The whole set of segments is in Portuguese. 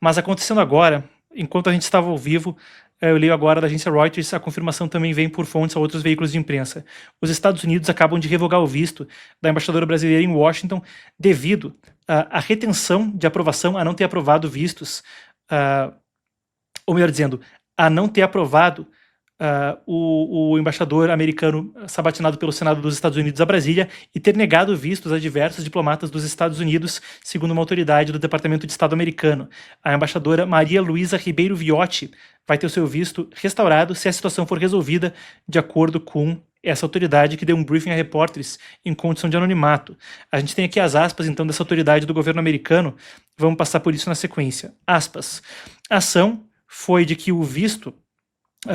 Mas acontecendo agora, enquanto a gente estava ao vivo, eu leio agora da agência Reuters, a confirmação também vem por fontes a outros veículos de imprensa. Os Estados Unidos acabam de revogar o visto da embaixadora brasileira em Washington devido à retenção de aprovação, a não ter aprovado vistos, ou melhor dizendo, a não ter aprovado o embaixador americano sabatinado pelo Senado dos Estados Unidos a Brasília e ter negado vistos a diversos diplomatas dos Estados Unidos, segundo uma autoridade do Departamento de Estado americano. A embaixadora Maria Luísa Ribeiro Viotti vai ter o seu visto restaurado se a situação for resolvida de acordo com essa autoridade, que deu um briefing a repórteres em condição de anonimato. A gente tem aqui as aspas, então, dessa autoridade do governo americano. Vamos passar por isso na sequência. Aspas. A ação foi de que o visto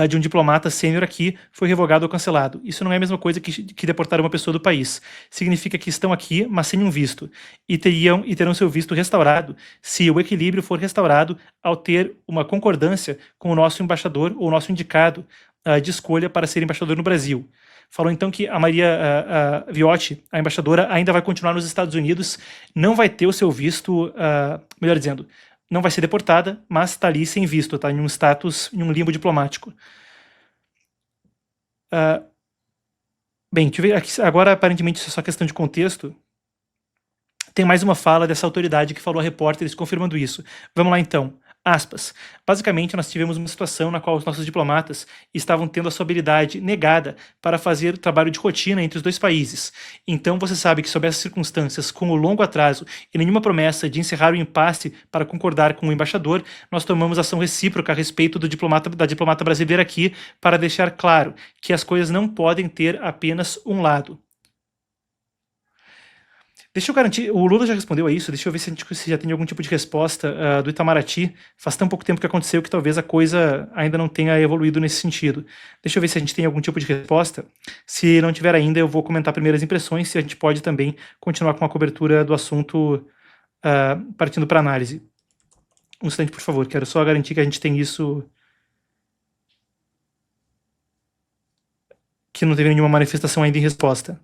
de um diplomata sênior aqui foi revogado ou cancelado. Isso não é a mesma coisa que deportar uma pessoa do país. Significa que estão aqui, mas sem um visto. E terão seu visto restaurado se o equilíbrio for restaurado ao ter uma concordância com o nosso embaixador ou o nosso indicado de escolha para ser embaixador no Brasil. Falou então que a Maria Viotti, a embaixadora, ainda vai continuar nos Estados Unidos, não vai ter o seu visto, melhor dizendo, não vai ser deportada, mas está ali sem visto, está em um status, em um limbo diplomático. Bem, deixa eu ver aqui, agora aparentemente isso é só questão de contexto. Tem mais uma fala dessa autoridade que falou a repórteres confirmando isso. Vamos lá então. Aspas. Basicamente, nós tivemos uma situação na qual os nossos diplomatas estavam tendo a sua habilidade negada para fazer trabalho de rotina entre os dois países. Então, você sabe que, sob essas circunstâncias, com o longo atraso e nenhuma promessa de encerrar o impasse para concordar com o embaixador, nós tomamos ação recíproca a respeito da diplomata brasileira aqui para deixar claro que as coisas não podem ter apenas um lado. Deixa eu garantir, o Lula já respondeu a isso, deixa eu ver se já tem algum tipo de resposta do Itamaraty. Faz tão pouco tempo que aconteceu que talvez a coisa ainda não tenha evoluído nesse sentido. Deixa eu ver se a gente tem algum tipo de resposta. Se não tiver ainda, eu vou comentar primeiras impressões, se a gente pode também continuar com a cobertura do assunto partindo para análise. Um instante, por favor, quero só garantir que a gente tem isso... que não teve nenhuma manifestação ainda em resposta.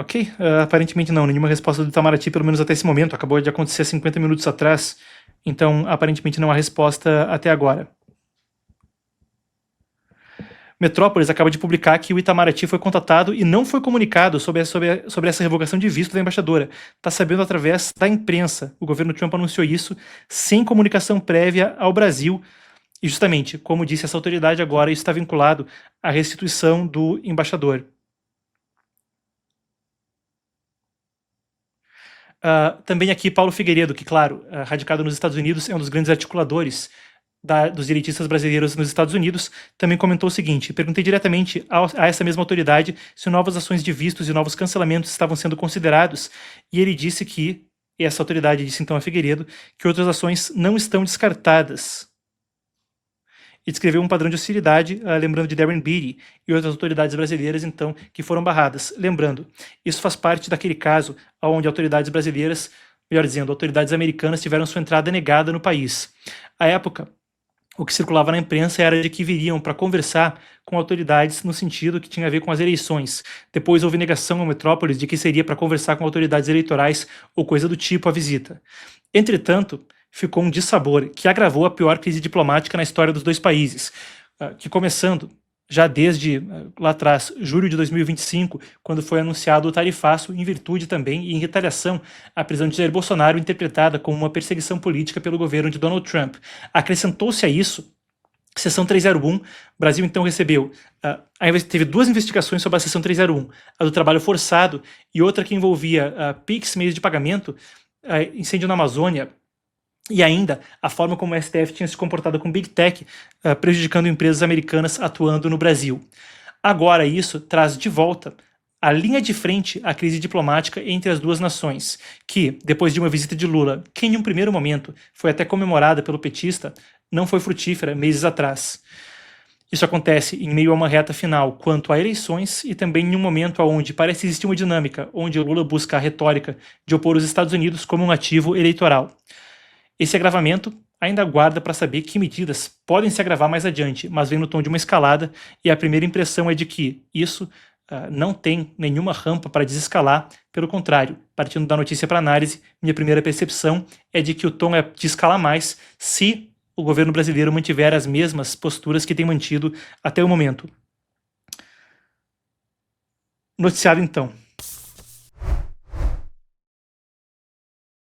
Ok, aparentemente não, nenhuma resposta do Itamaraty, pelo menos até esse momento, acabou de acontecer 50 minutos atrás, então aparentemente não há resposta até agora. Metrópolis acaba de publicar que o Itamaraty foi contatado e não foi comunicado sobre essa revogação de visto da embaixadora. Está sabendo através da imprensa. O governo Trump anunciou isso sem comunicação prévia ao Brasil. E justamente, como disse essa autoridade agora, isso está vinculado à restituição do embaixador. Também aqui Paulo Figueiredo, que claro, radicado nos Estados Unidos, é um dos grandes articuladores dos direitistas brasileiros nos Estados Unidos, também comentou o seguinte: perguntei diretamente a essa mesma autoridade se novas ações de vistos e novos cancelamentos estavam sendo considerados, e ele disse que, essa autoridade disse então a Figueiredo, que outras ações não estão descartadas. E descreveu um padrão de hostilidade, lembrando de Darren Beattie e outras autoridades brasileiras, então, que foram barradas. Lembrando, isso faz parte daquele caso onde autoridades brasileiras, melhor dizendo, autoridades americanas tiveram sua entrada negada no país. À época, o que circulava na imprensa era de que viriam para conversar com autoridades no sentido que tinha a ver com as eleições. Depois houve negação ao Metrópolis de que seria para conversar com autoridades eleitorais ou coisa do tipo a visita. Entretanto, ficou um dissabor que agravou a pior crise diplomática na história dos dois países, que começando já desde lá atrás, julho de 2025, quando foi anunciado o tarifaço, em virtude também e em retaliação à prisão de Jair Bolsonaro, interpretada como uma perseguição política pelo governo de Donald Trump. Acrescentou-se a isso Seção 301, o Brasil então recebeu, teve duas investigações sobre a Seção 301, a do trabalho forçado e outra que envolvia PIX, meios de pagamento, incêndio na Amazônia, e ainda a forma como o STF tinha se comportado com Big Tech, prejudicando empresas americanas atuando no Brasil. Agora isso traz de volta a linha de frente à crise diplomática entre as duas nações, que, depois de uma visita de Lula, que em um primeiro momento foi até comemorada pelo petista, não foi frutífera meses atrás. Isso acontece em meio a uma reta final quanto a eleições e também em um momento onde parece existir uma dinâmica onde o Lula busca a retórica de opor os Estados Unidos como um ativo eleitoral. Esse agravamento ainda aguarda para saber que medidas podem se agravar mais adiante, mas vem no tom de uma escalada, e a primeira impressão é de que isso não tem nenhuma rampa para desescalar, pelo contrário, partindo da notícia para análise, minha primeira percepção é de que o tom é de escalar mais se o governo brasileiro mantiver as mesmas posturas que tem mantido até o momento. Noticiado então.